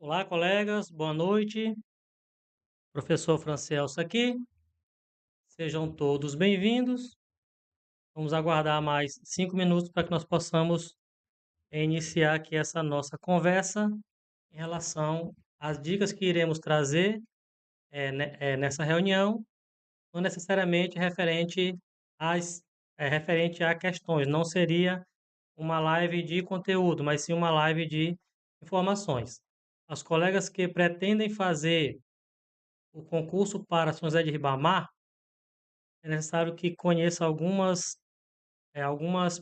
Olá, colegas, boa noite. Professor Francelso aqui. Sejam todos bem-vindos. Vamos aguardar mais 5 minutos para que nós possamos iniciar aqui essa nossa conversa em relação às dicas que iremos trazer nessa reunião, não necessariamente referente a questões. Não seria uma live de conteúdo, mas sim uma live de informações. As colegas que pretendem fazer o concurso para São José de Ribamar, é necessário que conheça algumas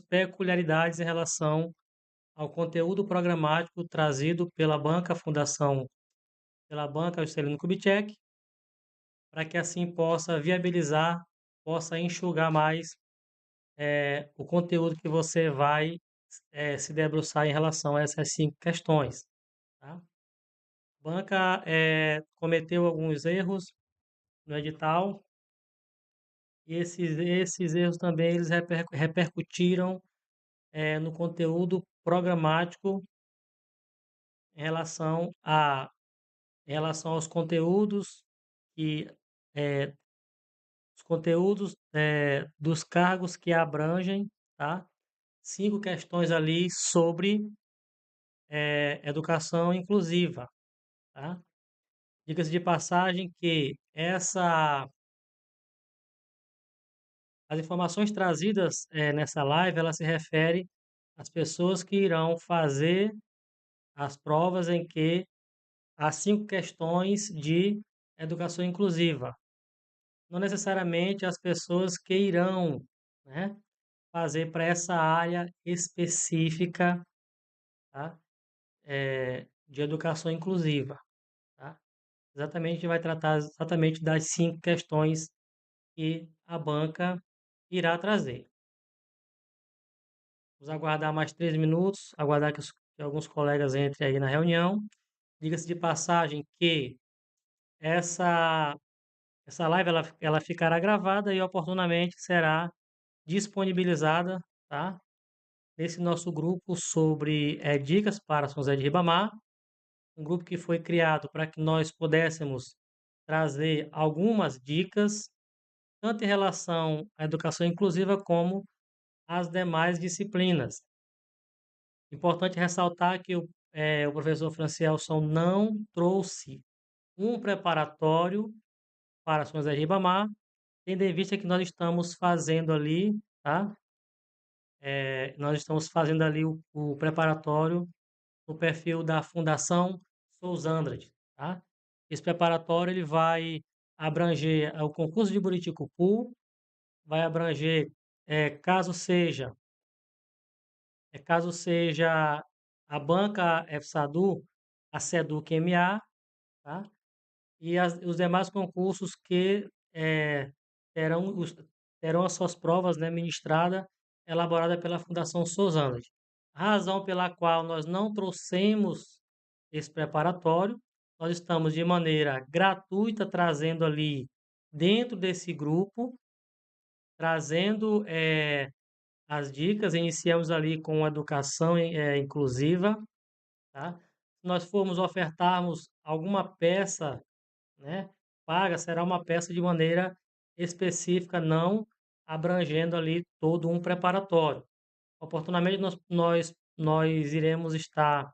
peculiaridades em relação ao conteúdo programático trazido pela banca Fundação, pela banca Juscelino Kubitschek, para que assim possa viabilizar, possa enxugar mais o conteúdo que você vai se debruçar em relação a essas 5 questões. Tá? A banca cometeu alguns erros no edital, e esses erros também eles repercutiram no conteúdo programático em em relação aos conteúdos e eh, os conteúdos dos cargos que abrangem, tá? 5 questões ali sobre educação inclusiva, tá? Diga-se de passagem que as informações trazidas nessa live, ela se refere às pessoas que irão fazer as provas em que há 5 questões de educação inclusiva. Não necessariamente as pessoas que irão, né, fazer para essa área específica, tá, de educação inclusiva, tá? Exatamente, a gente vai tratar exatamente das 5 questões que a banca irá trazer. Vamos aguardar mais 3 minutos, aguardar que alguns colegas entrem aí na reunião. Diga-se de passagem que essa essa live ela ficará gravada e oportunamente será disponibilizada, tá? Nesse nosso grupo sobre dicas para São José de Ribamar, um grupo que foi criado para que nós pudéssemos trazer algumas dicas, tanto em relação à educação inclusiva como às demais disciplinas. Importante ressaltar que o professor Francielson não trouxe um preparatório para São José de Ribamar, tendo em vista que nós estamos fazendo ali, tá? Nós estamos fazendo ali o preparatório no perfil da Fundação Sousandrade, tá? Esse preparatório ele vai abranger o concurso de Buriticupu, vai abranger, caso seja, caso seja a banca FSADU, a SEDUC MA, tá? E os demais concursos que terão, terão as suas provas, né, ministrada, elaborada pela Fundação Sousandrade. A razão pela qual nós não trouxemos esse preparatório, nós estamos de maneira gratuita trazendo ali dentro desse grupo, trazendo as dicas, iniciamos ali com educação inclusiva, tá? Se nós formos ofertarmos alguma peça, né, paga, será uma peça de maneira específica, não abrangendo ali todo um preparatório. Oportunamente nós iremos estar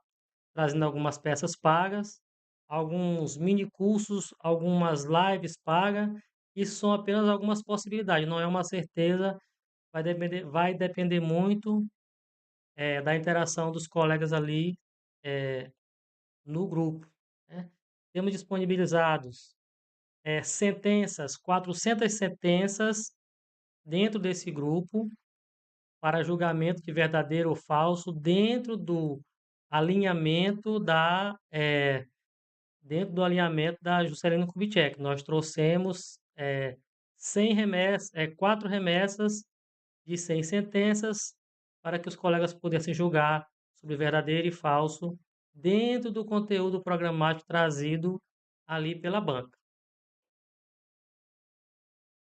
trazendo algumas peças pagas, alguns mini cursos, algumas lives pagas. Isso são apenas algumas possibilidades, não é uma certeza, vai depender muito da interação dos colegas ali eh, no grupo, né? Temos disponibilizados 400 sentenças dentro desse grupo para julgamento de verdadeiro ou falso dentro do alinhamento da Juscelino Kubitschek. Nós trouxemos 4 remessas de 100 sentenças para que os colegas pudessem julgar sobre verdadeiro e falso dentro do conteúdo programático trazido ali pela banca.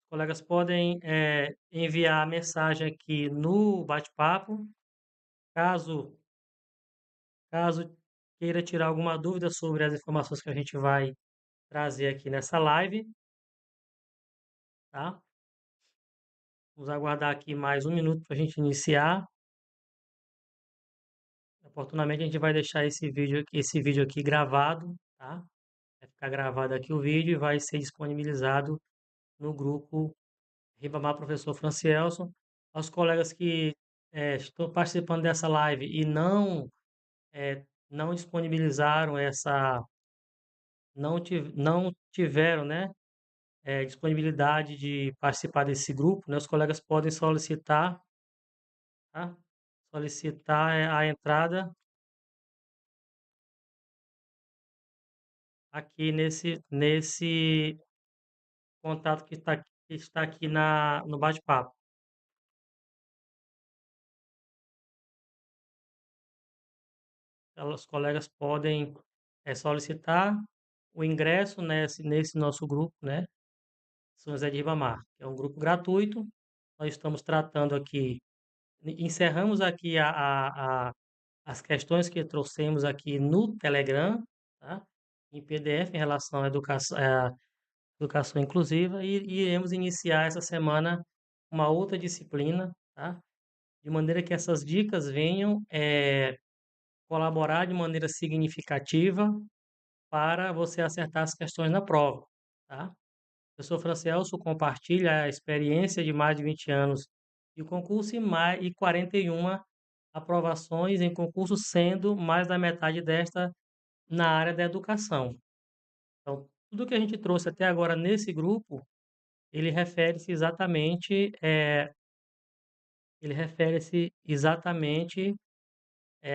Os colegas podem enviar a mensagem aqui no bate-papo, caso queira tirar alguma dúvida sobre as informações que a gente vai trazer aqui nessa live, tá? Vamos aguardar aqui mais um minuto para a gente iniciar. Oportunamente a gente vai deixar esse vídeo aqui gravado, tá? Vai ficar gravado aqui o vídeo e vai ser disponibilizado no grupo Ribamar Professor Francielson. Aos colegas que estão participando dessa live e não disponibilizaram não tiveram, né, disponibilidade de participar desse grupo, né, os colegas podem solicitar, tá? Solicitar a entrada aqui nesse contato que está aqui no bate-papo. Os colegas podem solicitar o ingresso nesse nosso grupo, né? São José de Ribamar, que é um grupo gratuito. Nós estamos tratando aqui, encerramos aqui as questões que trouxemos aqui no Telegram, tá? Em PDF em relação à educação inclusiva e iremos iniciar essa semana uma outra disciplina, tá? De maneira que essas dicas venham colaborar de maneira significativa para você acertar as questões na prova, tá? O professor Francelso compartilha a experiência de mais de 20 anos de concurso e 41 aprovações em concurso, sendo mais da metade desta na área da educação. Então, tudo que a gente trouxe até agora nesse grupo, ele refere-se exatamente, ele refere-se exatamente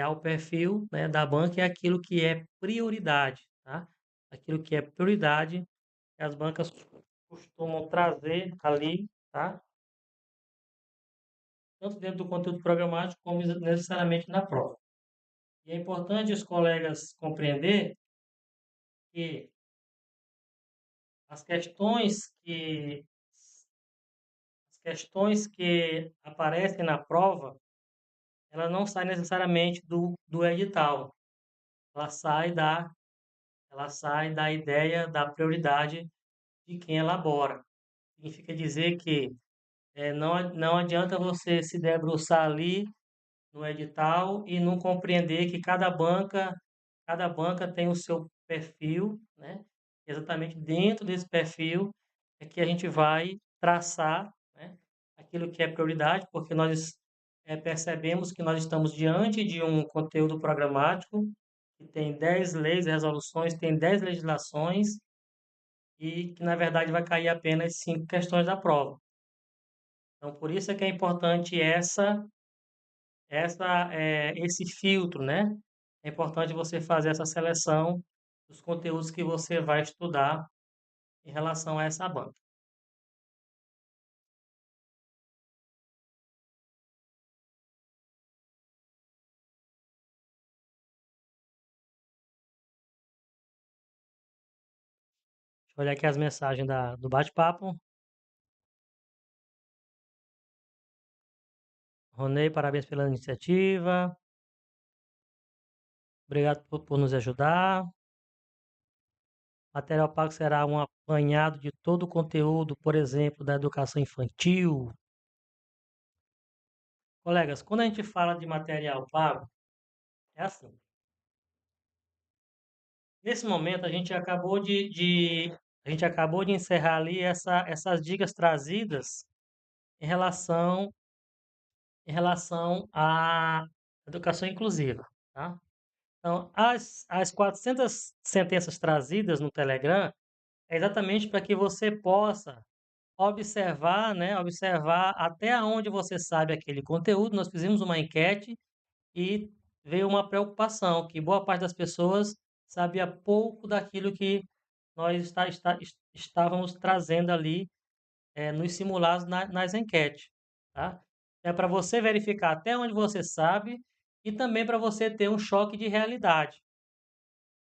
ao perfil, né, da banca e aquilo que é prioridade, tá? Aquilo que é prioridade, que as bancas costumam trazer ali, tá? Tanto dentro do conteúdo programático como necessariamente na prova. E é importante os colegas compreender que as questões que as questões que aparecem na prova, ela não sai necessariamente do edital. Ela sai ela sai da ideia da prioridade de quem elabora. Significa dizer que não adianta você se debruçar ali no edital e não compreender que cada banca tem o seu perfil, né? Exatamente dentro desse perfil é que a gente vai traçar, né, aquilo que é prioridade, porque nós percebemos que nós estamos diante de um conteúdo programático que tem 10 leis e resoluções, tem 10 legislações e que, na verdade, vai cair apenas 5 questões da prova. Então, por isso é que é importante esse filtro, né? É importante você fazer essa seleção dos conteúdos que você vai estudar em relação a essa banca. Deixa eu olhar aqui as mensagens do bate-papo. Ronei, parabéns pela iniciativa. Obrigado por nos ajudar. Material pago será um apanhado de todo o conteúdo, por exemplo, da educação infantil. Colegas, quando a gente fala de material pago, é assim. Nesse momento, a gente acabou de encerrar ali essas dicas trazidas em relação à educação inclusiva, tá? Então, as 400 sentenças trazidas no Telegram é exatamente para que você possa observar, né, observar até onde você sabe aquele conteúdo. Nós fizemos uma enquete e veio uma preocupação, que boa parte das pessoas sabia pouco daquilo que nós estávamos trazendo ali nos simulados nas enquetes, tá? É para você verificar até onde você sabe e também para você ter um choque de realidade.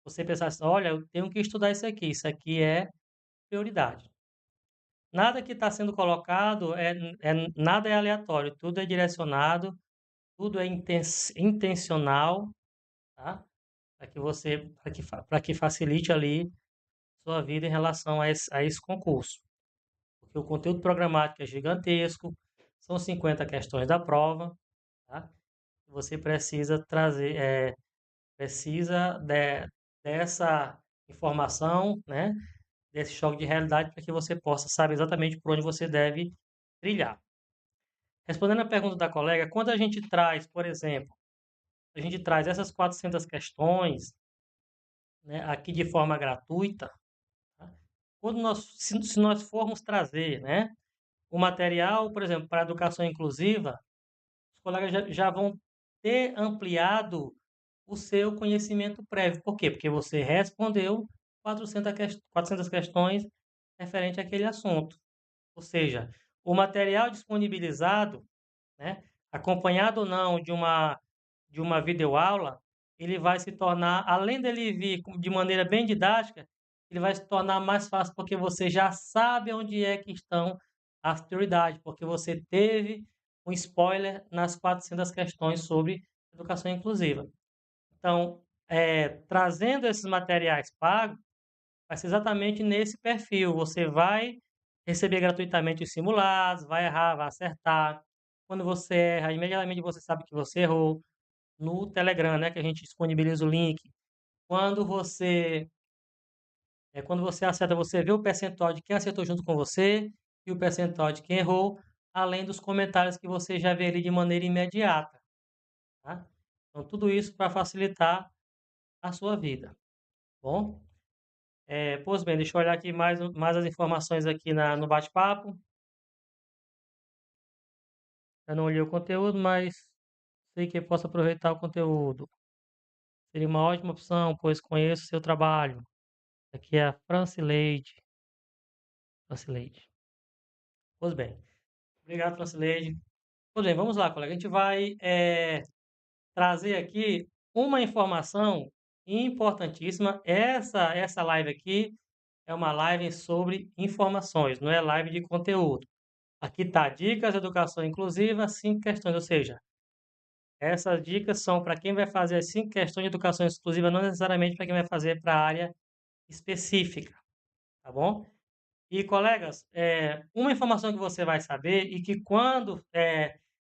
Você pensar assim, olha, eu tenho que estudar isso aqui é prioridade. Nada que está sendo colocado nada é aleatório, tudo é direcionado, tudo é intencional, tá? para que facilite ali sua vida em relação a esse concurso. Porque o conteúdo programático é gigantesco, são 50 questões da prova, tá? Você precisa trazer, precisa dessa informação, né? Desse choque de realidade para que você possa saber exatamente por onde você deve trilhar. Respondendo a pergunta da colega, quando a gente traz, por exemplo, a gente traz essas 400 questões, né, aqui de forma gratuita, tá? Quando se nós formos trazer, né, o material, por exemplo, para a educação inclusiva, os colegas já vão ter ampliado o seu conhecimento prévio. Por quê? Porque você respondeu 400 questões referente àquele assunto. Ou seja, o material disponibilizado, né, acompanhado ou não de uma videoaula, ele vai se tornar, além dele vir de maneira bem didática, ele vai se tornar mais fácil porque você já sabe onde é que estão as prioridades, porque você teve um spoiler nas 400 questões sobre educação inclusiva. Então, trazendo esses materiais pagos, vai ser exatamente nesse perfil. Você vai receber gratuitamente os simulados, vai errar, vai acertar. Quando você erra, imediatamente você sabe que você errou. No Telegram, né, que a gente disponibiliza o link. Quando você, quando você acerta, você vê o percentual de quem acertou junto com você e o percentual de quem errou, além dos comentários que você já vê ali de maneira imediata, tá? Então, tudo isso para facilitar a sua vida, bom? Pois bem, deixa eu olhar aqui mais as informações aqui no bate-papo. Eu não olhei o conteúdo, mas sei que eu posso aproveitar o conteúdo. Seria uma ótima opção, pois conheço o seu trabalho. Aqui é a Francileide. Francileide. Pois bem. Obrigado, Francileide. Pois bem, vamos lá, colega. A gente vai trazer aqui uma informação importantíssima. Essa live aqui é uma live sobre informações, não é live de conteúdo. Aqui está dicas de educação inclusiva, 5 questões, ou seja, essas dicas são para quem vai fazer as 5 questões de educação exclusiva, não necessariamente para quem vai fazer para a área específica, tá bom? E, colegas, uma informação que você vai saber e que quando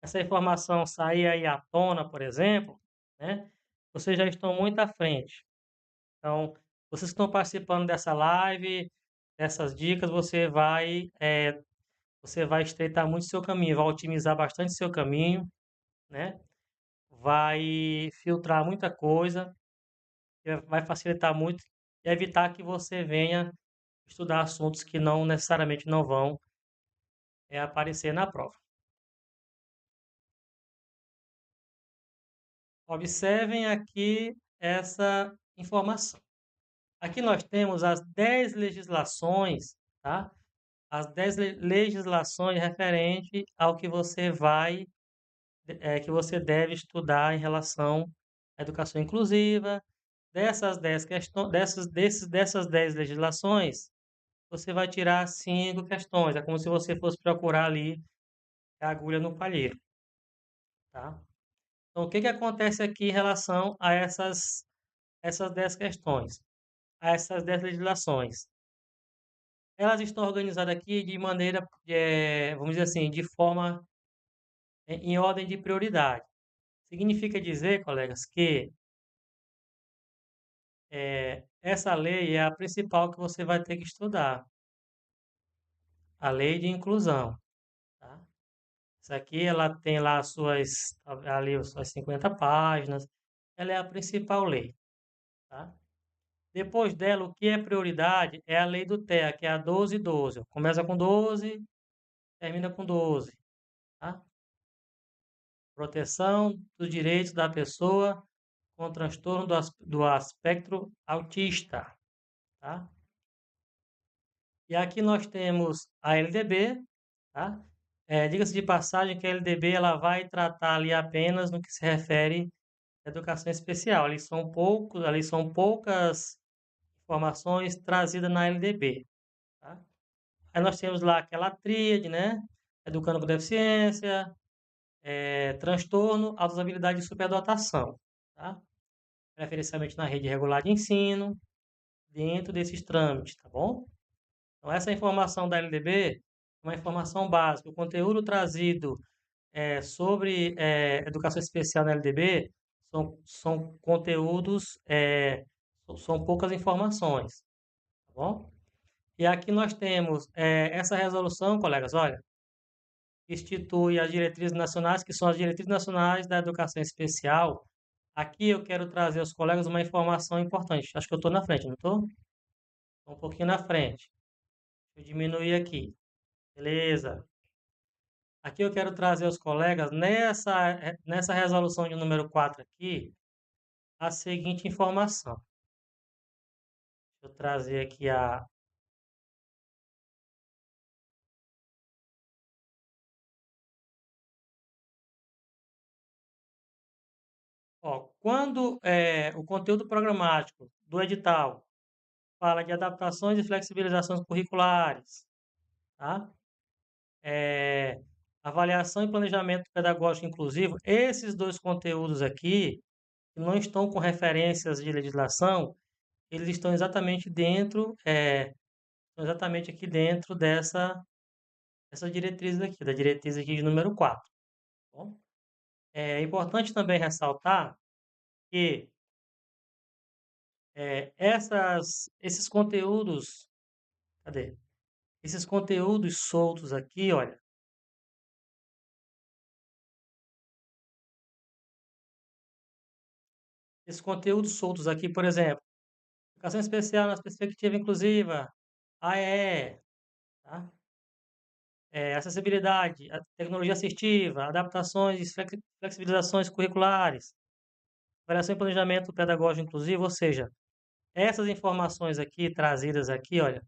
essa informação sair aí à tona, por exemplo, né, vocês já estão muito à frente. Então, vocês que estão participando dessa live, dessas dicas, você vai estreitar muito seu caminho, vai otimizar bastante seu caminho, né? Vai filtrar muita coisa, vai facilitar muito e evitar que você venha estudar assuntos que não necessariamente não vão aparecer na prova. Observem aqui essa informação. Aqui nós temos as 10 legislações, tá? As 10 legislações referente ao que você que você deve estudar em relação à educação inclusiva. Dessas 10 questões, dessas 10 legislações, você vai tirar 5 questões. É como se você fosse procurar ali a agulha no palheiro, tá? Então, o que que acontece aqui em relação a essas 10 questões, a essas 10 legislações? Elas estão organizadas aqui de maneira, vamos dizer assim, de forma em ordem de prioridade. Significa dizer, colegas, que essa lei é a principal que você vai ter que estudar, a lei de inclusão, tá? Isso aqui ela tem lá as suas 50 páginas, ela é a principal lei, tá? Depois dela, o que é prioridade é a lei do TEA, que é a 1212. Começa com 12, termina com 12, tá? Proteção dos direitos da pessoa com transtorno do espectro autista, tá? E aqui nós temos a LDB, tá? Diga-se de passagem que a LDB ela vai tratar ali apenas no que se refere à educação especial. Ali são poucas informações trazidas na LDB, tá? Aí nós temos lá aquela tríade, né? Educando com deficiência, transtorno, autosabilidade e superdotação, tá? preferencialmente na rede regular de ensino, dentro desses trâmites, tá bom? Então, essa informação da LDB é uma informação básica. O conteúdo trazido sobre educação especial na LDB são conteúdos, são poucas informações, tá bom? E aqui nós temos essa resolução, colegas, olha, institui as diretrizes nacionais, que são as diretrizes nacionais da educação especial. Aqui eu quero trazer aos colegas uma informação importante. Acho que eu estou na frente, não estou? Estou um pouquinho na frente. Deixa eu diminuir aqui. Beleza. Aqui eu quero trazer aos colegas, nessa resolução de número 4 aqui, a seguinte informação. Deixa eu trazer aqui a... Ó, quando o conteúdo programático do edital fala de adaptações e flexibilizações curriculares, tá? É, avaliação e planejamento pedagógico inclusivo, esses dois conteúdos aqui, que não estão com referências de legislação, eles estão exatamente dentro, estão exatamente aqui dentro dessa diretriz aqui, da diretriz aqui de número 4. Tá bom? É importante também ressaltar que esses conteúdos, cadê? Esses conteúdos soltos aqui, olha, esses conteúdos soltos aqui, por exemplo, educação especial na perspectiva inclusiva, AEE, tá? Acessibilidade, tecnologia assistiva, adaptações e flexibilizações curriculares, avaliação e planejamento pedagógico inclusivo, ou seja, essas informações aqui trazidas aqui, olha,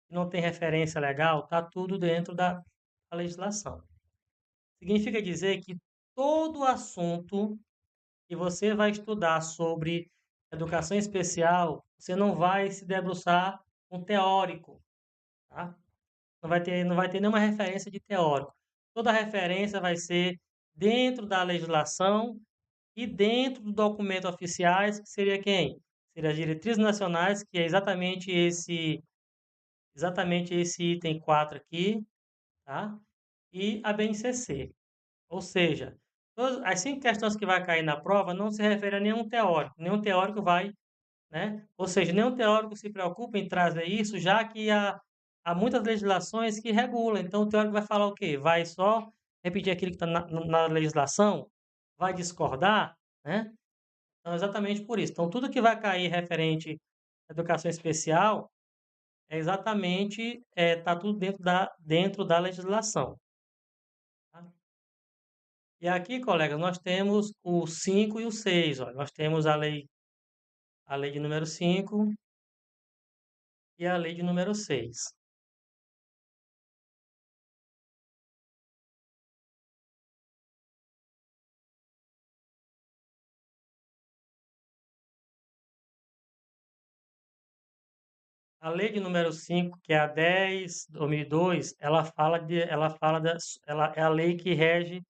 não tem referência legal, tá tudo dentro da legislação. Significa dizer que todo assunto que você vai estudar sobre educação especial, você não vai se debruçar com teórico, tá? Não vai ter nenhuma referência de teórico. Toda referência vai ser dentro da legislação e dentro do documento oficiais, que seria quem? Seria as diretrizes nacionais, que é exatamente esse item 4 aqui, tá? E a BNCC. Ou seja, as 5 questões que vai cair na prova não se referem a nenhum teórico. Nenhum teórico vai, né? Ou seja, nenhum teórico se preocupa em trazer isso, já que há muitas legislações que regulam. Então, o teórico vai falar o quê? Vai só repetir aquilo que está na legislação? Vai discordar, né? Então, exatamente por isso. Então, tudo que vai cair referente à educação especial é exatamente, está tudo dentro da legislação. Tá? E aqui, colegas, nós temos o 5 e o 6. Ó. Nós temos a lei de número 5 e a lei de número 6. A lei de número 5, que é a 10/2002, ela é a lei que rege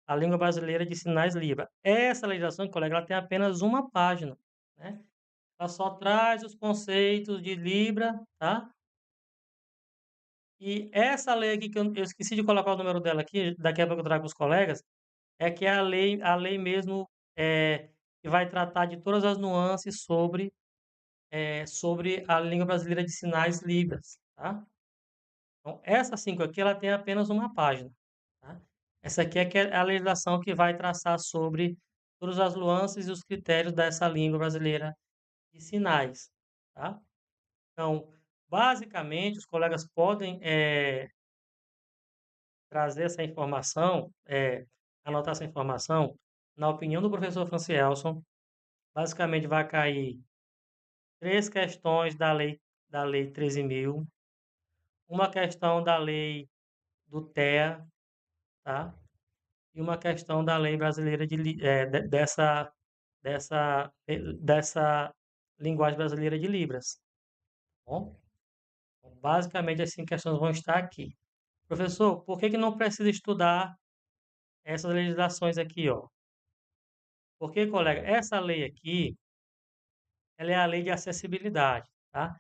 a língua brasileira de sinais Libra. Essa legislação, colega, ela tem apenas uma página, né? Ela só traz os conceitos de Libra, tá? E essa lei aqui, que eu esqueci de colocar o número dela aqui, daqui a pouco eu trago para os colegas, é que é a lei mesmo que vai tratar de todas as nuances sobre a língua brasileira de sinais Libras, tá? Então, essa 5 aqui, ela tem apenas uma página, tá? Essa aqui é que é a legislação que vai traçar sobre todas as nuances e os critérios dessa língua brasileira de sinais, tá? Então, basicamente, os colegas podem trazer essa informação, anotar essa informação, na opinião do professor Francielson, basicamente vai cair 3 questões da lei 13.000, uma questão da lei do TEA, tá? E uma questão da lei brasileira dessa linguagem brasileira de Libras, tá bom? Então, basicamente, as 5 questões vão estar aqui. Professor, por que que não precisa estudar essas legislações aqui, ó? Porque, colega, essa lei aqui, ela é a lei de acessibilidade, tá?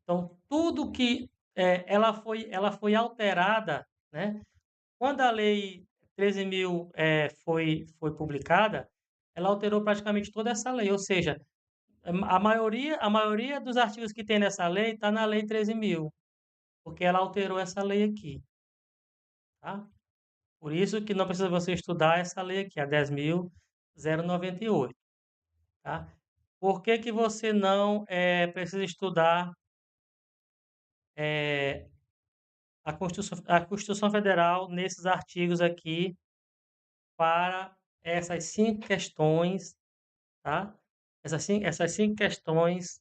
Então, tudo que ela foi alterada, né? Quando a lei 13.000 foi publicada, ela alterou praticamente toda essa lei, ou seja, a maioria dos artigos que tem nessa lei está na lei 13.000, porque ela alterou essa lei aqui, tá? Por isso que não precisa você estudar essa lei aqui, a 10.098, tá? Por que que você não precisa estudar eh, a Constituição Federal nesses artigos aqui para essas 5 questões, tá? Essas cinco questões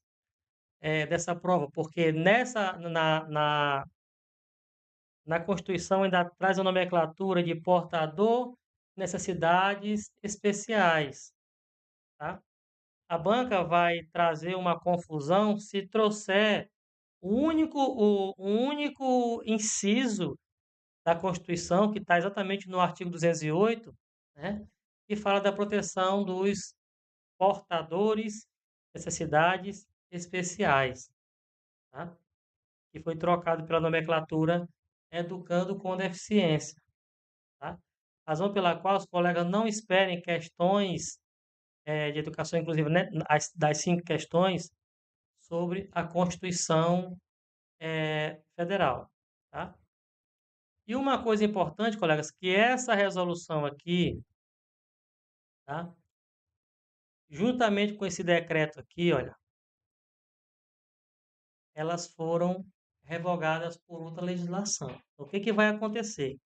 dessa prova, porque na Constituição ainda traz a nomenclatura de portador necessidades especiais, tá? A banca vai trazer uma confusão se trouxer o único inciso da Constituição, que está exatamente no artigo 208, né, que fala da proteção dos portadores necessidades especiais, tá? Que foi trocado pela nomenclatura Educando com Deficiência, tá? Razão pela qual os colegas não esperem questões de educação inclusiva, né, das 5 questões sobre a Constituição Federal, tá? E uma coisa importante, colegas, que essa resolução aqui, tá? Juntamente com esse decreto aqui, olha, elas foram revogadas por outra legislação. Então, o que que vai acontecer?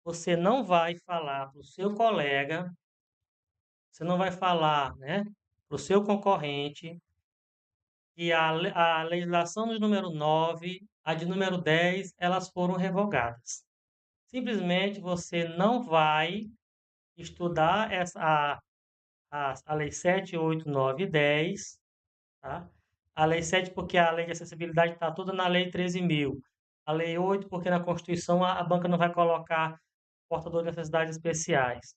Você não vai falar para o seu colega, você não vai falar, né, para o seu concorrente que a legislação do número 9, a de número 10, elas foram revogadas. Simplesmente você não vai estudar a Lei 7, 8, 9 e 10, tá? A Lei 7, porque a Lei de Acessibilidade está toda na Lei 13.000. A Lei 8, porque na Constituição a banca não vai colocar portador de necessidades especiais.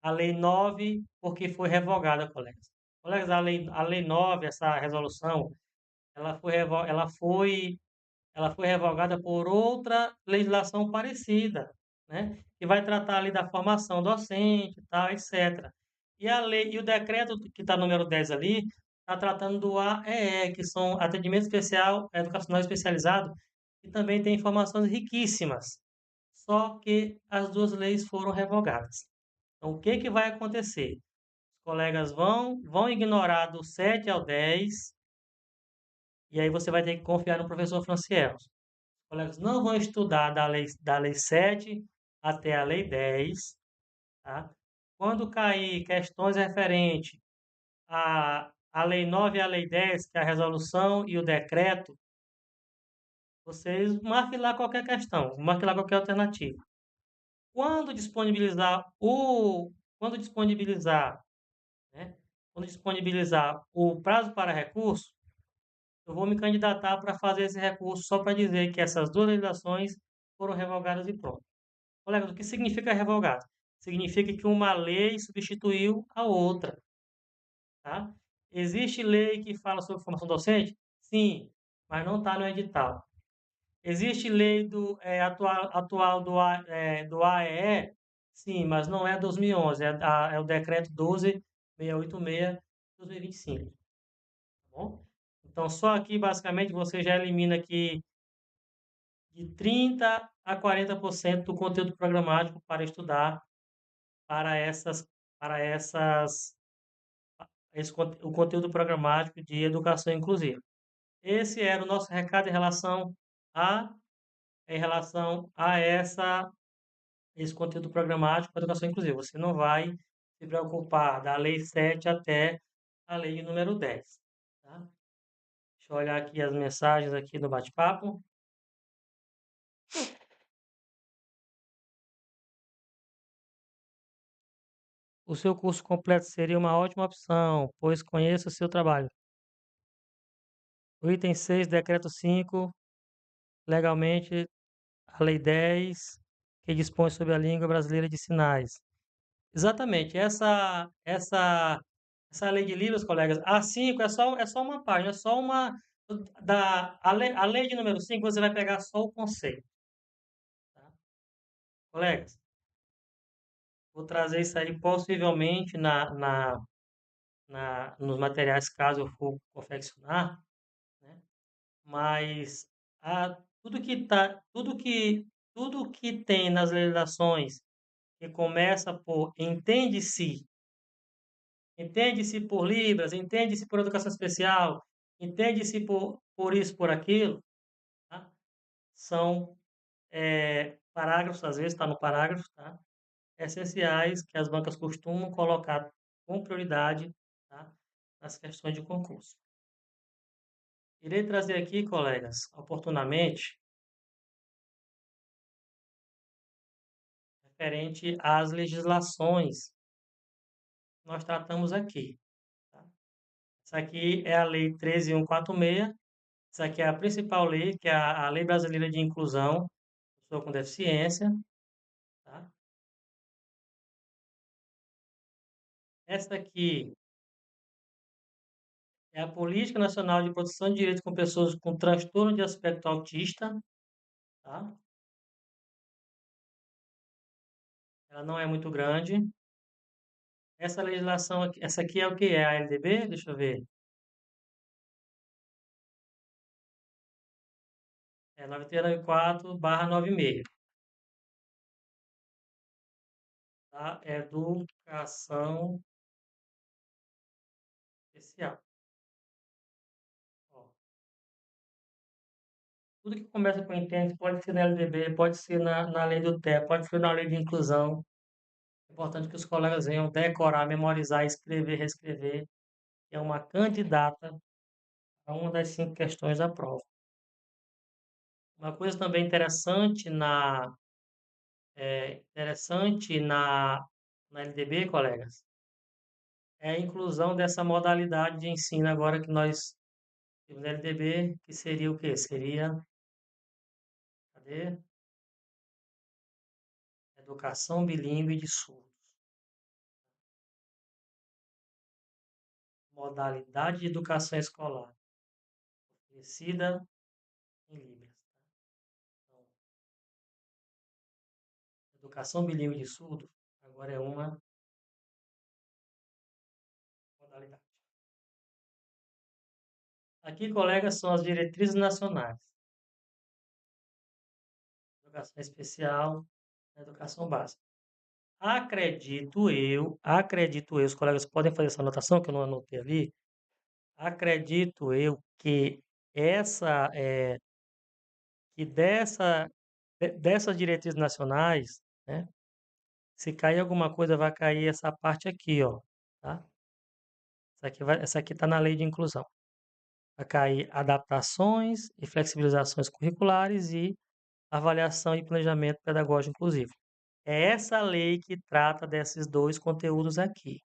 A Lei 9, porque foi revogada, colegas. Colegas, a lei 9, essa resolução, ela foi revogada por outra legislação parecida, né? Que vai tratar ali da formação docente, tal, etc. E o decreto que está número 10 ali, está tratando do AEE, que são atendimento especial, educacional especializado, que também tem informações riquíssimas. Só que as duas leis foram revogadas. Então, o que que vai acontecer? Os colegas vão ignorar do 7 ao 10, e aí você vai ter que confiar no professor Franciel. Os colegas não vão estudar da lei 7 até a lei 10, tá? Quando cair questões referentes à lei 9 e à lei 10, que é a resolução e o decreto, vocês marquem lá qualquer questão, marquem lá qualquer alternativa. Quando disponibilizar o, quando disponibilizar, né? Quando disponibilizar o prazo para recurso, eu vou me candidatar para fazer esse recurso só para dizer que essas duas legislações foram revogadas e pronto. Colegas, o que significa revogado? Significa que uma lei substituiu a outra, tá? Existe lei que fala sobre formação docente? Sim, mas não está no edital. Existe lei atual do AEE? Sim, mas não é 2011, é o decreto 12.686 de 2025, tá bom? Então, só aqui, basicamente, você já elimina aqui de 30 a 40% do conteúdo programático para estudar para essas, para essas, o conteúdo programático de educação inclusiva. Esse era o nosso recado a, em relação a esse conteúdo programático para educação inclusiva. Você não vai se preocupar da lei 7 até a lei número 10. Tá? Deixa eu olhar aqui as mensagens aqui do bate-papo. O seu curso completo seria uma ótima opção, pois conheça o seu trabalho. O item 6, decreto 5, legalmente a lei 10, que dispõe sobre a língua brasileira de sinais. Exatamente, essa Essa lei de Libras, colegas, a 5 é só uma página, é só uma. A lei de número 5 você vai pegar só o conceito, tá? Colegas, vou trazer isso aí possivelmente nos materiais, caso eu for confeccionar, né? Mas tudo que tem nas legislações que começa por entende-se por Libras, entende-se por educação especial, entende-se por isso, por aquilo, tá? São parágrafos, às vezes está no parágrafo, tá? Essenciais que as bancas costumam colocar com prioridade, tá? Nas questões de concurso. Irei trazer aqui, colegas, oportunamente, referente às legislações que nós tratamos aqui, tá? Essa aqui é a Lei 13.146. Essa aqui é a principal lei, que é a Lei Brasileira de Inclusão, pessoa com deficiência, tá? Essa aqui é a Política Nacional de Proteção de Direitos com Pessoas com Transtorno de Aspecto Autista, tá? Ela não é muito grande. Essa legislação aqui, essa aqui é o que é a LDB? Deixa eu ver. É 9394/96, tá? Educação especial. Ó, tudo que começa com entende pode ser na LDB, pode ser na lei do TE, pode ser na lei de inclusão. É importante que os colegas venham decorar, memorizar, escrever, reescrever. É uma candidata a uma das 5 questões da prova. Uma coisa também interessante na LDB, colegas, é a inclusão dessa modalidade de ensino agora que nós temos na LDB, que seria o quê? Seria, cadê? Educação bilíngue de surdos. Modalidade de educação escolar, oferecida em Libras. Então, educação bilíngue de surdos agora é uma modalidade. Aqui, colegas, são as diretrizes nacionais. Educação especial, educação básica. Acredito eu, os colegas podem fazer essa anotação que eu não anotei ali. Acredito eu que essa que dessas diretrizes nacionais, né? Se cair alguma coisa, vai cair essa parte aqui, ó, tá? Essa aqui está na lei de inclusão. Vai cair adaptações e flexibilizações curriculares e avaliação e planejamento pedagógico inclusivo. É essa lei que trata desses dois conteúdos aqui.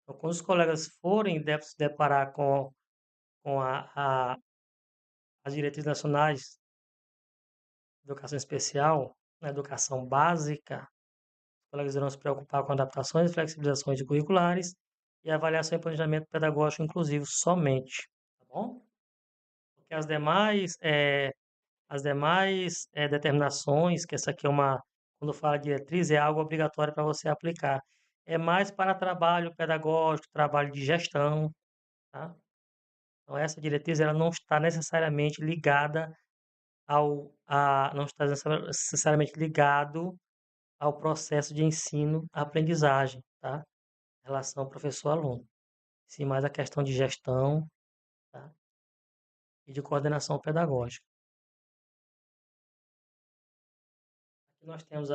Então, quando os colegas forem se deparar com as diretrizes nacionais de educação especial, na educação básica, os colegas irão se preocupar com adaptações e flexibilizações de curriculares e avaliação e planejamento pedagógico inclusivo somente, tá bom? Porque as demais determinações, que essa aqui quando fala diretriz, é algo obrigatório para você aplicar. É mais para trabalho pedagógico, trabalho de gestão, tá? Então, essa diretriz ela não está necessariamente ligada não está necessariamente ligado ao processo de ensino-aprendizagem, tá? Em relação ao professor-aluno. Sim, mais a questão de gestão, tá? E de coordenação pedagógica. Aqui nós temos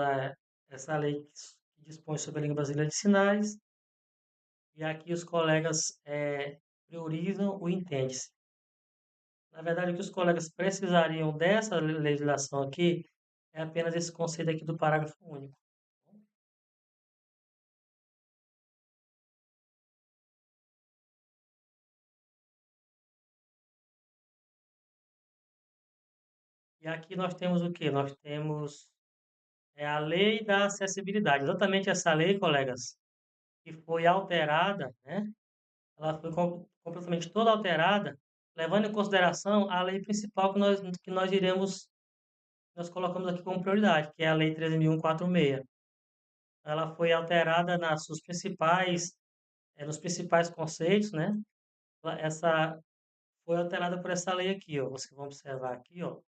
essa lei que dispõe sobre a língua brasileira de sinais, e aqui os colegas priorizam o entende-se. Na verdade, o que os colegas precisariam dessa legislação aqui é apenas esse conceito aqui do parágrafo único. E aqui nós temos o quê? Nós temos a lei da acessibilidade. Exatamente essa lei, colegas, que foi alterada, né? Ela foi completamente toda alterada, levando em consideração a lei principal que nós iremos, nós colocamos aqui como prioridade, que é a Lei 13.146. Ela foi alterada nos principais conceitos, né? Essa foi alterada por essa lei aqui, ó. Vocês vão observar aqui, ó,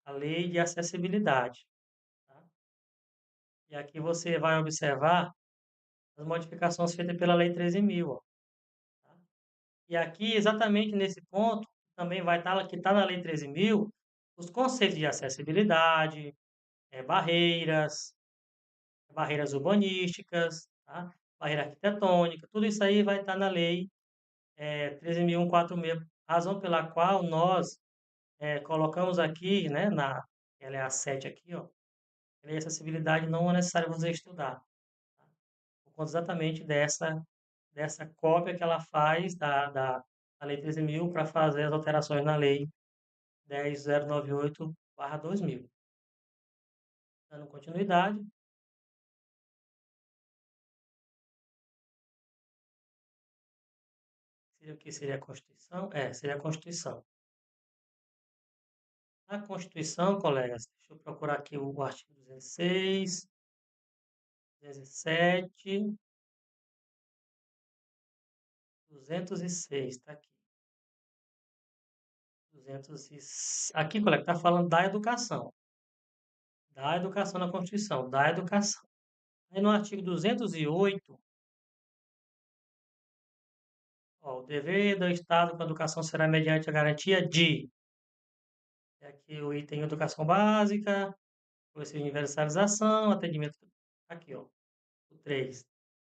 a lei de acessibilidade, tá? E aqui você vai observar as modificações feitas pela Lei 13.000, ó, tá? E aqui, exatamente nesse ponto, também vai estar, que está na Lei 13.000, os conceitos de acessibilidade, barreiras urbanísticas, tá? Barreira arquitetônica, tudo isso aí vai estar na Lei 13.146, razão pela qual nós colocamos aqui, né, ela é a 7 aqui, ó, lei de acessibilidade não é necessário você estudar, tá? Por conta exatamente dessa cópia que ela faz da Lei 13.000 para fazer as alterações na Lei 10.098/2000. Dando continuidade, seria o que seria a Constituição? Seria a Constituição. A Constituição, colegas, deixa eu procurar aqui o artigo 206, 207, 206, está aqui. 200 aqui, colega, está falando da educação na Constituição, da educação. Aí no artigo 208, ó, o dever do Estado com a educação será mediante a garantia de, aqui o item educação básica, universalização, atendimento, aqui, ó, o 3.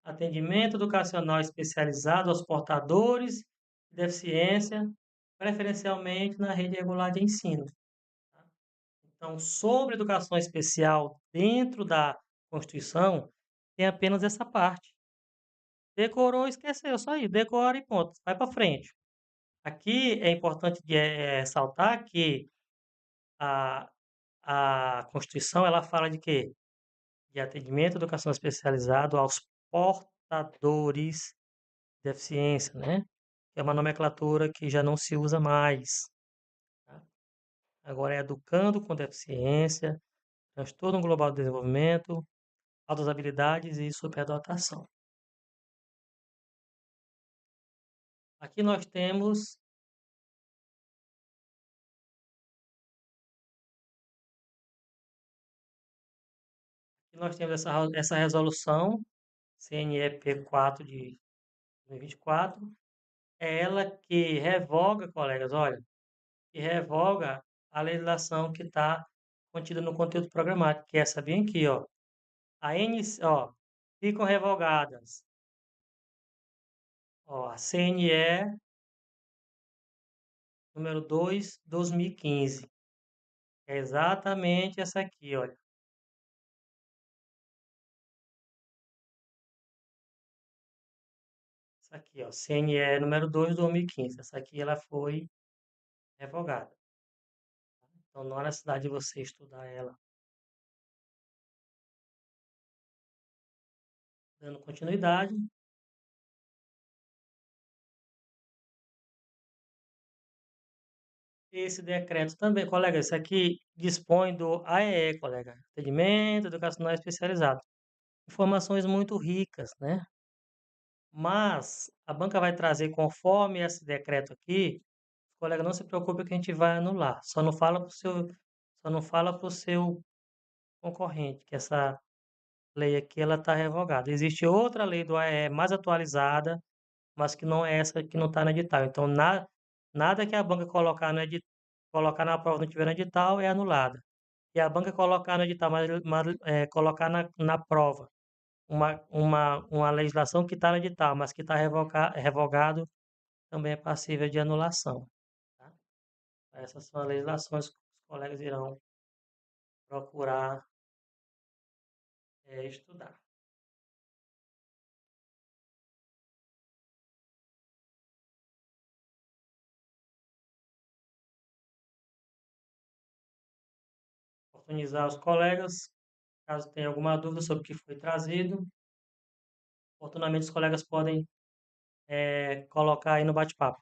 Atendimento educacional especializado aos portadores de deficiência, preferencialmente na rede regular de ensino. Tá? Então, sobre educação especial dentro da Constituição, tem apenas essa parte. Decorou, esqueceu, só isso, decora e ponto, vai para frente. Aqui é importante ressaltar que a, a Constituição ela fala de quê? De atendimento e educação especializado aos portadores de deficiência, né? Que é uma nomenclatura que já não se usa mais. Tá? Agora é educando com deficiência, transtorno global do desenvolvimento, altas habilidades e superdotação. Aqui nós temos essa resolução CNEP 4 de 2024, é ela que revoga, colegas, olha, que revoga a legislação que está contida no conteúdo programático, que é essa bem aqui, ó. Ficam revogadas, ó, a CNE número 2, 2015. É exatamente essa aqui, olha. Essa aqui, ó, CNE número 2, 2015. Essa aqui ela foi revogada. Então não há necessidade de você estudar ela. Dando continuidade, esse decreto também, colega, isso aqui dispõe do AEE, colega, Atendimento Educacional Especializado. Informações muito ricas, né? Mas a banca vai trazer, conforme esse decreto aqui, colega, não se preocupe que a gente vai anular. Só não fala para o seu concorrente que essa lei aqui ela está revogada. Existe outra lei do AE mais atualizada, mas que não é essa que não está no edital. Então, nada que a banca colocar na prova não tiver no edital é anulada. E a banca colocar no edital, colocar na prova uma legislação que está no edital, mas que está revogado, também é passível de anulação. Tá? Essas são as legislações que os colegas irão procurar estudar. Oportunizar os colegas, caso tenha alguma dúvida sobre o que foi trazido, Oportunamente os colegas podem colocar aí no bate-papo.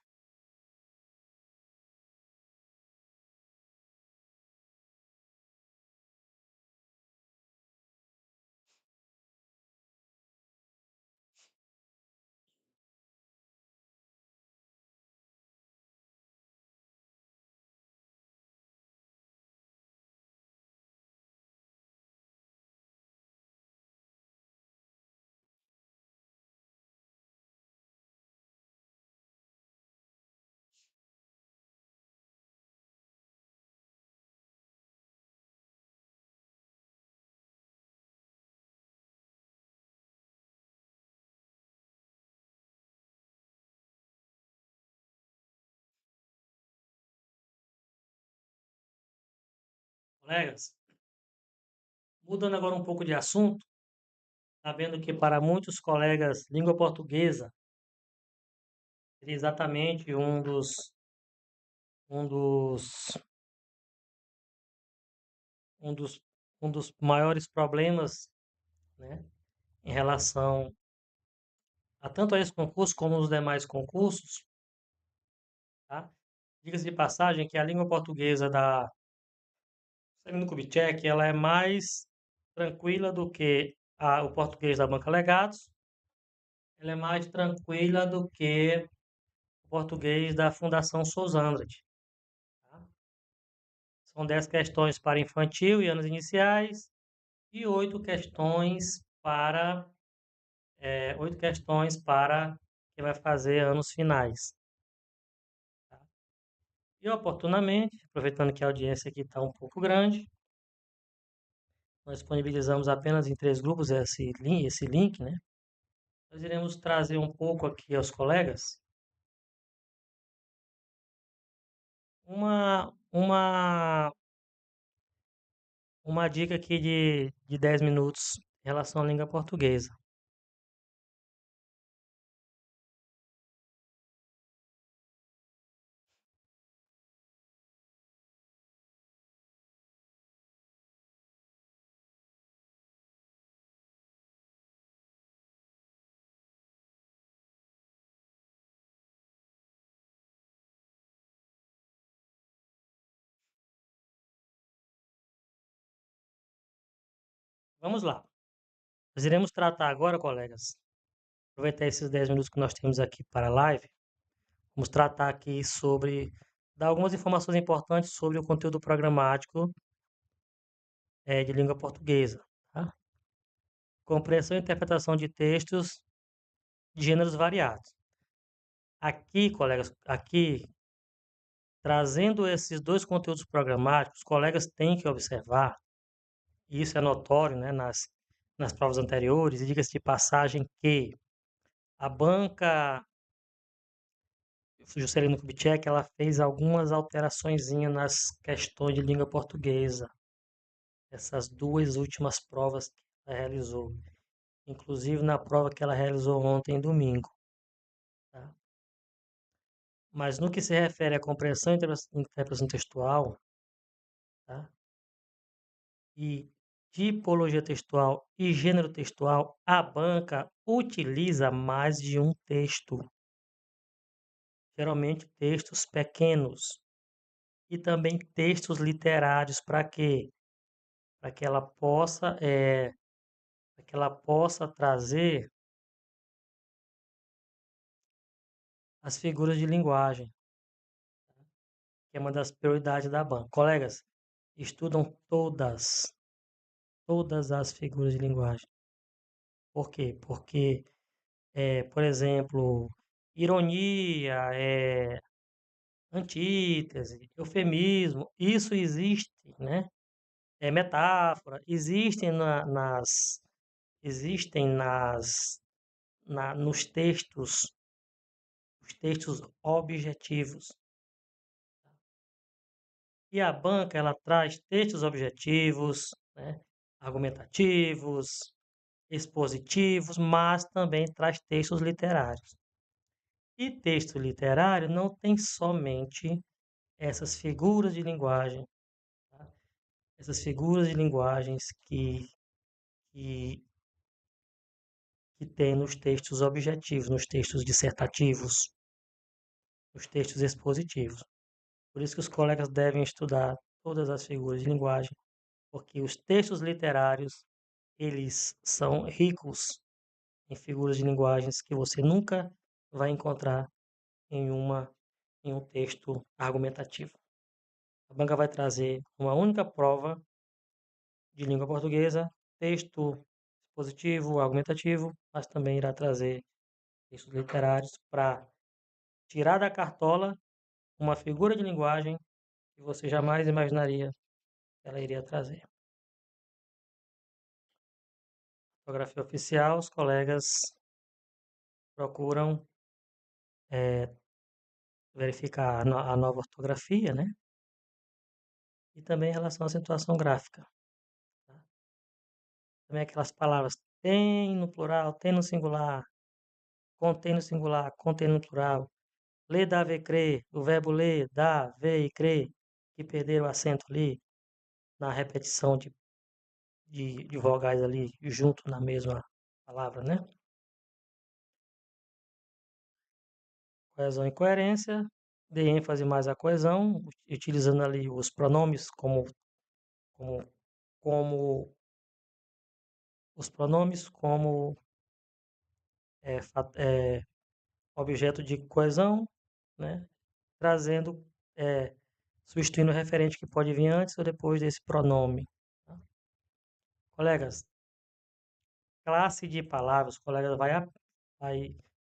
Colegas, mudando agora um pouco de assunto, sabendo que para muitos colegas língua portuguesa seria exatamente um dos, um dos, um dos maiores problemas, né, em relação a tanto a esse concurso como os demais concursos, tá? Diga-se de passagem que a língua portuguesa da segundo Kubitschek, ela é mais tranquila do que o português da Banca Legados, ela é mais tranquila do que o português da Fundação Souza Andrade, tá? São 10 questões para infantil e anos iniciais e 8 questões para quem vai fazer anos finais, tá? E oportunamente, aproveitando que a audiência aqui está um pouco grande, nós disponibilizamos apenas em 3 grupos esse link, né? Nós iremos trazer um pouco aqui aos colegas uma, uma, uma dica aqui de 10 minutos em relação à língua portuguesa. Vamos lá. Nós iremos tratar agora, colegas, aproveitar esses 10 minutos que nós temos aqui para a live, vamos tratar aqui dar algumas informações importantes sobre o conteúdo programático de língua portuguesa, tá? Compreensão e interpretação de textos de gêneros variados. Aqui, colegas, aqui, trazendo esses dois conteúdos programáticos, os colegas têm que observar, e isso é notório, né, nas provas anteriores, e diga-se de passagem que a banca Juscelino Kubitschek, ela fez algumas alteraçõezinhas nas questões de língua portuguesa, essas duas últimas provas que ela realizou, inclusive na prova que ela realizou ontem, domingo, tá? Mas no que se refere à compreensão e interpretação textual, tá? E tipologia textual e gênero textual, a banca utiliza mais de um texto, geralmente textos pequenos, e também textos literários, para quê? Para que ela possa, para que ela possa trazer as figuras de linguagem, que é uma das prioridades da banca. Colegas, estudam todas as figuras de linguagem. Por quê? Porque, por exemplo, ironia, antítese, eufemismo, isso existe, né? É metáfora, existem nos textos, os textos objetivos. E a banca, ela traz textos objetivos, né, argumentativos, expositivos, mas também traz textos literários. E texto literário não tem somente essas figuras de linguagem, tá? Essas figuras de linguagens que que tem nos textos objetivos, nos textos dissertativos, nos textos expositivos. Por isso que os colegas devem estudar todas as figuras de linguagem, porque os textos literários, eles são ricos em figuras de linguagens que você nunca vai encontrar em em um texto argumentativo. A banca vai trazer uma única prova de língua portuguesa, texto expositivo, argumentativo, mas também irá trazer textos literários para tirar da cartola uma figura de linguagem que você jamais imaginaria que ela iria trazer. Ortografia oficial, os colegas procuram verificar a nova ortografia, né? E também em relação à acentuação gráfica. Tá? Também aquelas palavras tem no plural, tem no singular, contém no plural. Ler, dá, ver, crer. O verbo ler, dá, ver e crer, que perderam o acento ali na repetição de vogais ali junto na mesma palavra, né? Coesão e coerência. Dê ênfase mais à coesão, utilizando ali os pronomes como, como os pronomes como objeto de coesão, né? Trazendo, é, substituindo o referente que pode vir antes ou depois desse pronome. Tá? Colegas, classe de palavras, colegas,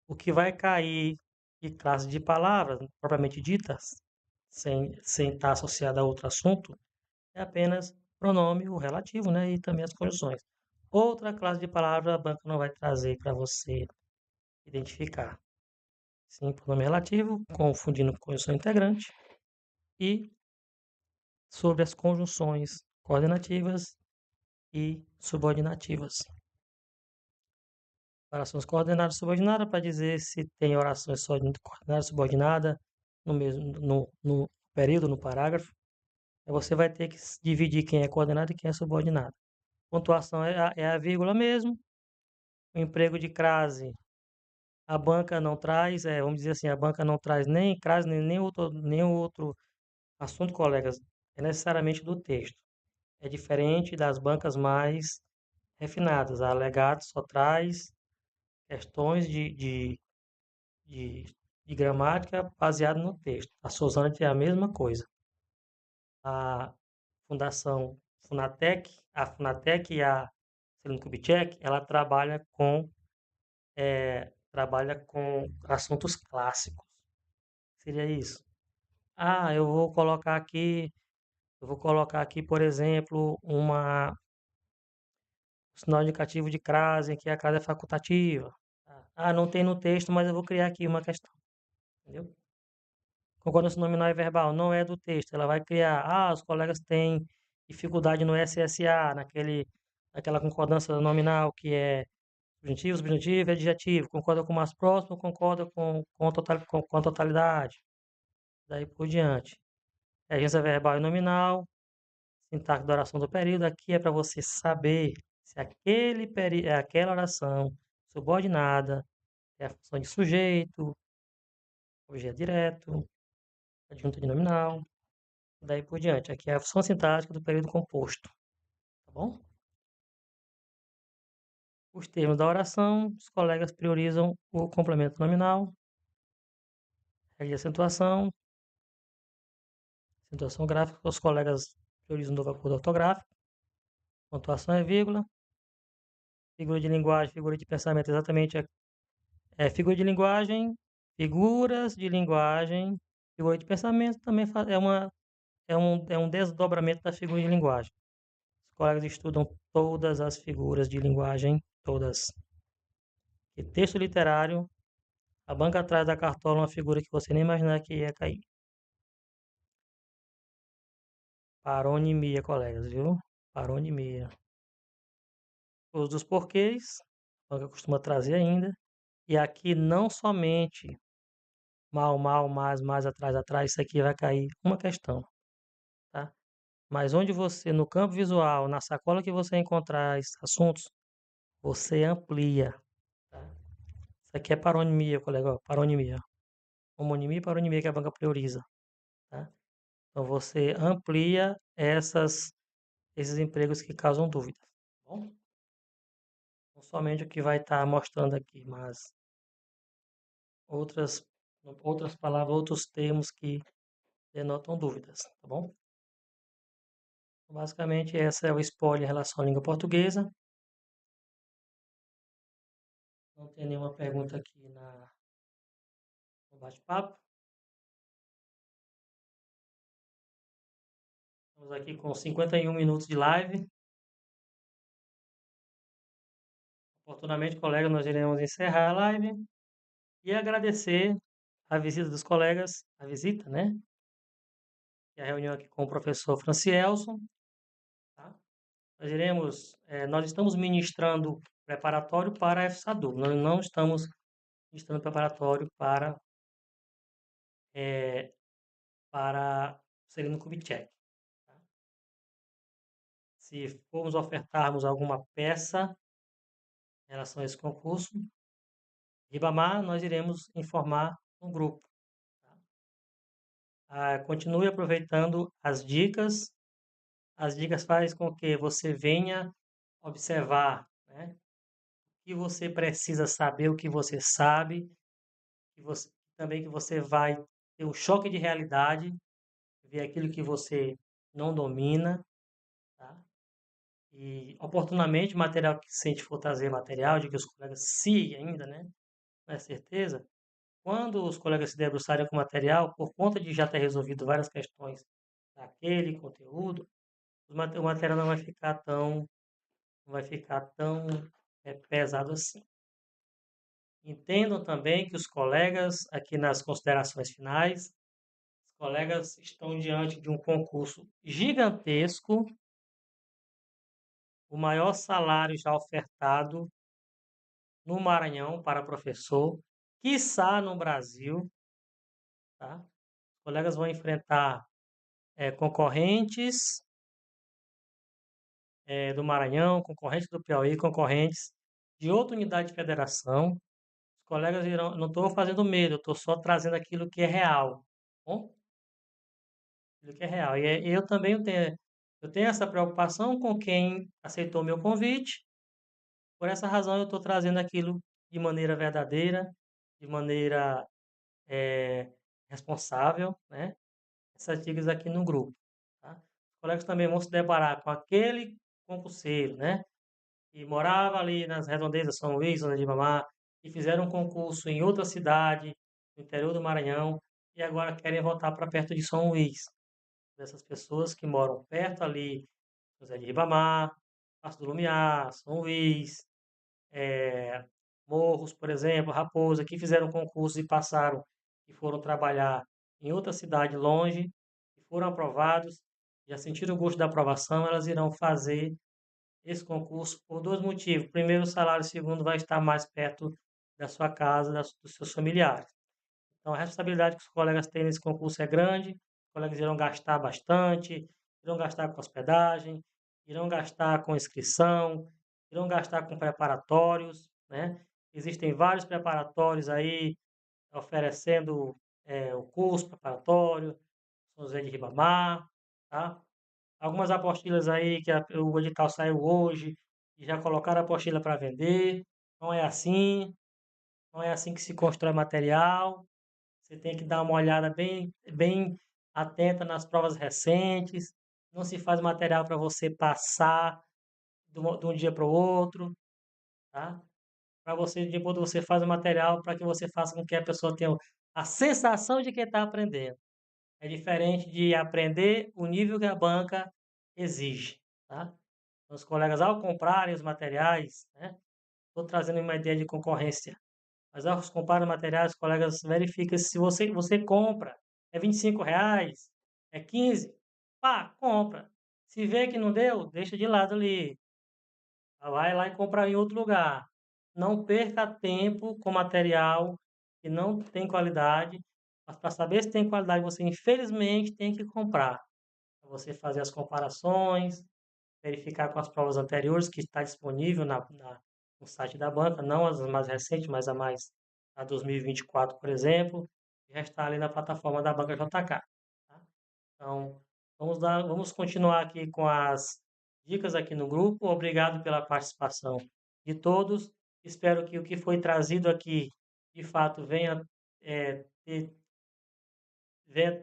o que vai cair de classe de palavras, propriamente ditas, sem estar associada a outro assunto, é apenas pronome, o relativo, né? E também as conjunções. Outra classe de palavras a banca não vai trazer para você identificar. Sim, pronome relativo, confundindo com conjunção integrante, e sobre as conjunções coordenativas e subordinativas. Orações coordenadas e subordinadas para dizer se tem orações só coordenada e subordinada no período, no parágrafo. Você vai ter que dividir quem é coordenado e quem é subordinado. Pontuação é a vírgula mesmo. O emprego de crase, a banca não traz, vamos dizer assim, a banca não traz nem crase, nem outro assunto, colegas, é necessariamente do texto. É diferente das bancas mais refinadas. A alegato só traz questões de, de gramática baseado no texto. A Sozante é a mesma coisa. A Fundação Funatec, a Funatec e a Celino Kubitschek, ela trabalha com assuntos clássicos. Seria isso. Ah, eu vou colocar aqui, por exemplo, um sinal indicativo de crase, em que a crase é facultativa. Ah, não tem no texto, mas eu vou criar aqui uma questão. Entendeu? Concordância nominal e verbal não é do texto. Ela vai criar. Ah, os colegas têm dificuldade no SSA, naquela concordância nominal que é subjuntivo, subjuntivo e adjetivo. Concorda com o mais próximo, concorda com a totalidade. Daí por diante. Regência verbal e nominal, sintaxe da oração do período. Aqui é para você saber se aquela oração subordinada é a função de sujeito, objeto direto, adjunto de nominal, daí por diante. Aqui é a função sintática do período composto, tá bom? Os termos da oração, os colegas priorizam o complemento nominal, regra de acentuação gráfica, os colegas priorizam o novo acordo ortográfico, pontuação é vírgula, figura de linguagem, figura de pensamento, exatamente figura de linguagem, figuras de linguagem, figura de pensamento também é um desdobramento da figura de linguagem. Os colegas estudam todas as figuras de linguagem, todas. E texto literário, a banca atrás da cartola uma figura que você nem imaginar que ia cair. Paronimia, colegas, viu? Paronimia. Os dos porquês, a banca costuma trazer ainda. E aqui não somente mal, mais, atrás, isso aqui vai cair uma questão, tá? Mas onde você, no campo visual, na sacola que você encontrar esses assuntos, você amplia, tá? Isso aqui é paronimia, colega, ó, paronimia. Homonimia e paronimia que a banca prioriza, tá? Então você amplia esses empregos que causam dúvidas, tá bom? Não somente o que vai estar mostrando aqui, mas outras, outras palavras, outros termos que denotam dúvidas, tá bom? Basicamente, essa é o spoiler em relação à língua portuguesa. Não tem nenhuma pergunta aqui no bate-papo. Estamos aqui com 51 minutos de live. Oportunamente, colega, nós iremos encerrar a live e agradecer a visita dos colegas, a visita, né? E a reunião aqui com o professor Francielson, tá? Nós estamos ministrando preparatório para a FSADU. Nós não estamos ministrando preparatório para o Sereno Kubitschek. Tá? Se formos ofertarmos alguma peça em relação a esse concurso, Ribamar, nós iremos informar no grupo. Tá? Continue aproveitando as dicas. As dicas fazem com que você venha observar, né, o que você precisa saber, o que você sabe, também que você vai ter um choque de realidade, ver aquilo que você não domina, tá? E oportunamente, material que se a gente for trazer material, de que os colegas, se ainda, né, não é certeza, quando os colegas se debruçarem com o material, por conta de já ter resolvido várias questões daquele conteúdo, o material não vai ficar tão pesado assim. Entendam também que os colegas, aqui nas considerações finais, os colegas estão diante de um concurso gigantesco, o maior salário já ofertado no Maranhão para professor, quiçá no Brasil, tá? Os colegas vão enfrentar concorrentes do Maranhão, concorrentes do Piauí, concorrentes de outra unidade de federação. Os colegas irão, não estou fazendo medo, eu estou só trazendo aquilo que é real, tá bom? Aquilo que é real. E eu também tenho essa preocupação com quem aceitou meu convite. Por essa razão, eu estou trazendo aquilo de maneira verdadeira, de maneira responsável, né? Essas dicas aqui no grupo, tá? Os colegas também vão se deparar com aquele concurseiro, né? Que morava ali nas redondezas de São Luís, Zona de Ibamar, e fizeram um concurso em outra cidade, no interior do Maranhão, e agora querem voltar para perto de São Luís. Dessas pessoas que moram perto ali, José de Ribamar, Passo do Lumiar, São Luís, Morros, por exemplo, Raposa, que fizeram concurso e passaram e foram trabalhar em outra cidade longe, e foram aprovados, já sentiram o gosto da aprovação, elas irão fazer esse concurso por dois motivos. Primeiro, o salário, segundo, vai estar mais perto da sua casa, dos seus familiares. Então, a responsabilidade que os colegas têm nesse concurso é grande, os colegas irão gastar bastante, irão gastar com hospedagem, irão gastar com inscrição, irão gastar com preparatórios, né? Existem vários preparatórios aí oferecendo o curso preparatório, São José de Ribamar, tá? Algumas apostilas aí que o edital saiu hoje e já colocaram a apostila para vender. Não é assim, não é assim que se constrói material. Você tem que dar uma olhada bem, bem atenta nas provas recentes. Não se faz material para você passar de um dia para o outro, tá? Para você, depois você faz o material para que você faça com que a pessoa tenha a sensação de que está aprendendo. É diferente de aprender o nível que a banca exige, tá? Então, os colegas, ao comprarem os materiais, né? Estou trazendo uma ideia de concorrência, mas ao comprar os materiais, os colegas verificam se você compra, é R$ 25, é 15, pá, compra. Se vê que não deu, deixa de lado ali. Vai lá e compra em outro lugar. Não perca tempo com material que não tem qualidade. Mas para saber se tem qualidade, você infelizmente tem que comprar. Para você fazer as comparações, verificar com as provas anteriores que está disponível no site da banca, não as mais recentes, mas a 2024, por exemplo, já está ali na plataforma da banca JK. Tá? Então, vamos continuar aqui com as dicas aqui no grupo. Obrigado pela participação de todos. Espero que o que foi trazido aqui, de fato, venha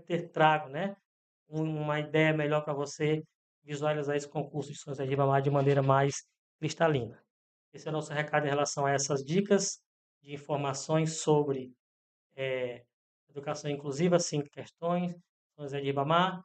ter trago, né, uma ideia melhor para você visualizar esse concurso de São José de Ribamar de maneira mais cristalina. Esse é o nosso recado em relação a essas dicas de informações sobre educação inclusiva, 5 questões, São José de Ribamar.